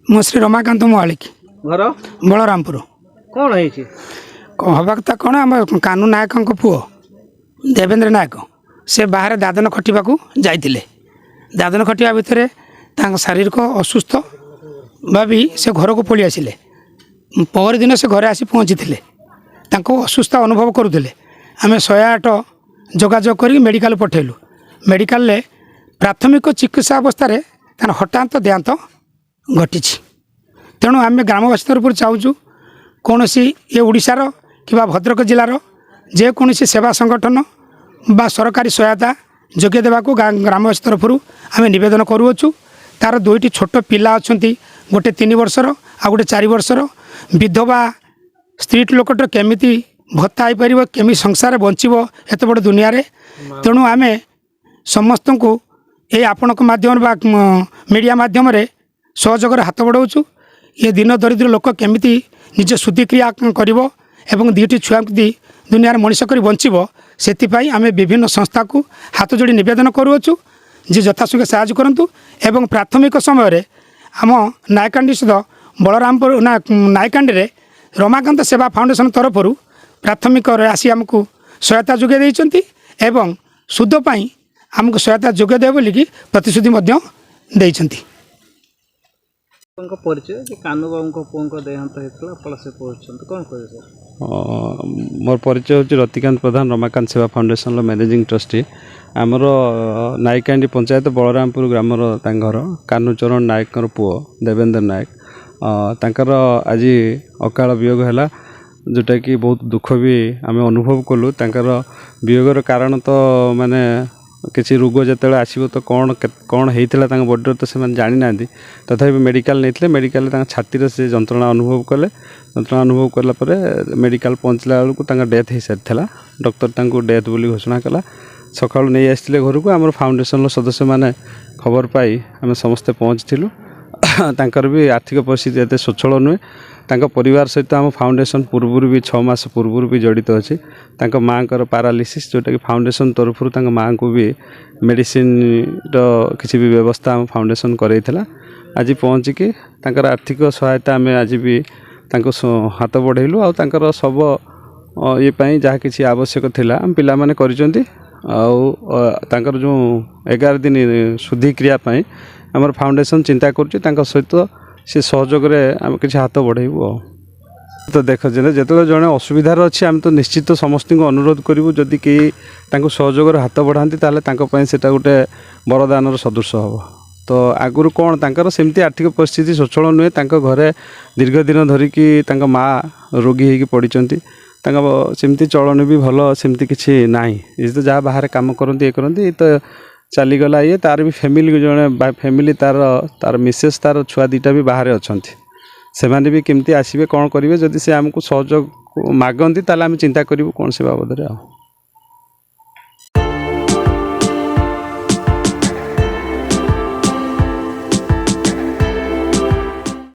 मो श्री रमाकांत मालिक घर बलरामपुर कौन है हवा कथा कौन आम कानू नायक पुओ देवेंद्र नायक से बाहर दादन खटिबा जाइए दादन खटिया भितर शारीरिक असुस्थ भावी से घर को पलि आसिले पर दिन से घरे आसी पहुँची थे असुस्थ अनुभव करुले आम 108 जोगाजोग कर मेडिकल पठेलु मेडिकल प्राथमिक चिकित्सा अवस्था तार हठात देहांत घटी तेणु आम ग्रामवासी तरफ चाहूँ कौन सी ये ओडिशार कि भद्रक जिलार जेकोसी सेवा संगठन बा सरकारी सहायता जोगे देवाक ग्रामवासी तरफ आम नवेदन करुचु तार दुईटी छोट पिला अच्छा गोटे 3 वर्षर आ गोटे 4 वर्षर विधवा स्त्री लोकटर केमिति भत्ता हो पार केमी संसार बंचब एत बड़ दुनिया रे तेणु आम समस्त को ये आपण माध्यम मीडिया माध्यम सहयोग हाथ बढ़ाऊँ ये दिन दरिद्र लोक केमिति निज शुद्धिक्रिया करिवो एवं दुईटी छुआ दुनिया मनीष कर बंचब से आम विभिन्न संस्था को हाथ जोड़ी नवेदन करुचु जे यथाशीघ्र साहय करूँ एवं प्राथमिक समय आम नायकांडी सहित बलरामपुर नायकांडी रे रमाकांत सेवा फाउंडेशन तरफ प्राथमिक आसी आमको सहायता जोगे देइचंती एवं शुद्ध पाई आमको सहायता जोगे देव बोलिकी प्रतिश्रुति देइचंती। परिचय कानू बाबू पुओं देहांत होता से पहुँचते कौन कहे सर मोर परिचय हूँ रतिकांत प्रधान रमाकांत सेवा फाउंडेशन मैनेजिंग ट्रस्टी आमर नायकांडी पंचायत बलरामपुर ग्रामर घर कानूचरण नायक पुओ देवेंद्र नायक तांकर आज अकाल वियोग है जोटा कि बहुत दुख भी आम अनुभव कलु तांकर वियोगर कारण तो माने किसी रोग जो आसो तो कौन कौन होता बॉडी तो से जानी ना तथा मेडिकल नहीं मेडिकल छाती से जंत्रणा अनुभव कले जंत्रणा अनुभव कलापर मेडिकल पहुँचला बेलू डेथ हो सारी डॉक्टर डेथ बोली घोषणा कला सका नहीं आसते घर को आम फाउंडेशन सदस्य मैंने खबर पाई आम समस्ते पहुँचलु तांकर भी आर्थिक परिस्थिति एत स्वच्छल नुहे तांका परिवार सहित आम फाउंडेशन पूर्व भी 6 मास पूर्व भी जड़ित अच्छी तांका माँ का पैरालिसिस जोटा कि फाउंडेशन तरफ माँ को भी मेडिसिन किसी भी व्यवस्था आम फाउंडेशन करैथिला आज पहुँचिकी तांकर आर्थिक सहायता आम आज भी हाथ बढ़ेलु आ तांकर सब ये पाई जहाँ किसी आवश्यक थिला आम पिला माने करिसेंती तांकर जो 11 दिन शुद्धिक्रिया पाई आमर फाउंडेशन चिंता करुच्ची सहित से सहयोग आम किसी हाथ बढ़ेबू तो देख जो जड़े असुविधार अच्छी आम तो निश्चित समस्त को अनुरोध करूँ जदि कई सहयोग हाथ बढ़ाती ताले से गोटे वरदान सदृश हम तो आगुरी कौन तांकर सेमती आर्थिक परिस्थिति स्वच्छल नुहे घरे दीर्घ दिन धरिकी माँ रोगी होगी पड़ती सेमती चलन भी भल सेमती किसी ना तो जहाँ बाहर कम करती ये करती तो चलीगला ये तार भी फैमिली जड़े फैमिली तार मिसेस तार छुआ 2टा भी बाहर अच्छा से मैंने भी केमती आसवे कौन करेंगे जदि से आमको सहयोग मागती ताले आम चिंता करूँ कौन से बाबद।